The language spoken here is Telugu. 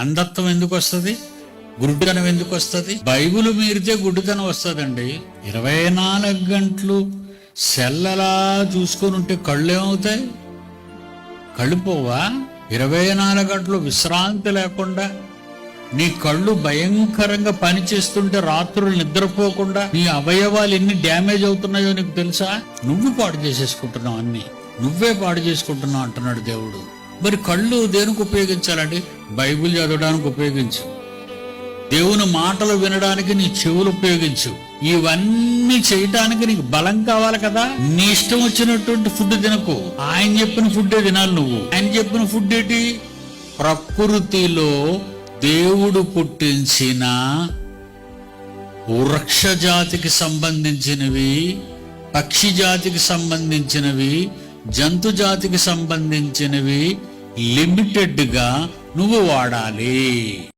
అంధత్వం ఎందుకు వస్తుంది? గుడ్డితనం ఎందుకు వస్తుంది? బైబిల్ మీరితే గుడ్డితనం వస్తుందండి. 24 గంటలు సెల్లలా చూసుకొని ఉంటే కళ్ళు ఏమవుతాయి? కళ్ళు పోవా? 24 గంటలు విశ్రాంతి లేకుండా నీ కళ్ళు భయంకరంగా పనిచేస్తుంటే రాత్రులు నిద్రపోకుండా నీ అవయవాలు ఎన్ని డ్యామేజ్ అవుతున్నాయో నీకు తెలుసా? నువ్వు పాడు చేసేసుకుంటున్నావు, అన్ని నువ్వే పాడు చేసుకుంటున్నావు అంటున్నాడు దేవుడు. మరి కళ్ళు దేనికి ఉపయోగించాలండి? బైబిల్ చదవడానికి ఉపయోగించు, దేవుని మాటలు వినడానికి నీ చెవులు ఉపయోగించు. ఇవన్నీ చేయటానికి నీకు బలం కావాలి కదా. నీ ఇష్టం వచ్చినటువంటి ఫుడ్ తినకు, ఆయన చెప్పిన ఫుడ్డే తినాలి. నువ్వు ఆయన చెప్పిన ఫుడ్ ఏంటి? ప్రకృతిలో దేవుడు పుట్టించిన వృక్ష జాతికి సంబంధించినవి, పక్షి జాతికి సంబంధించినవి, జంతు జాతికి సంబంధించినవి లిమిటెడ్ గా నువ్వు వాడాలి.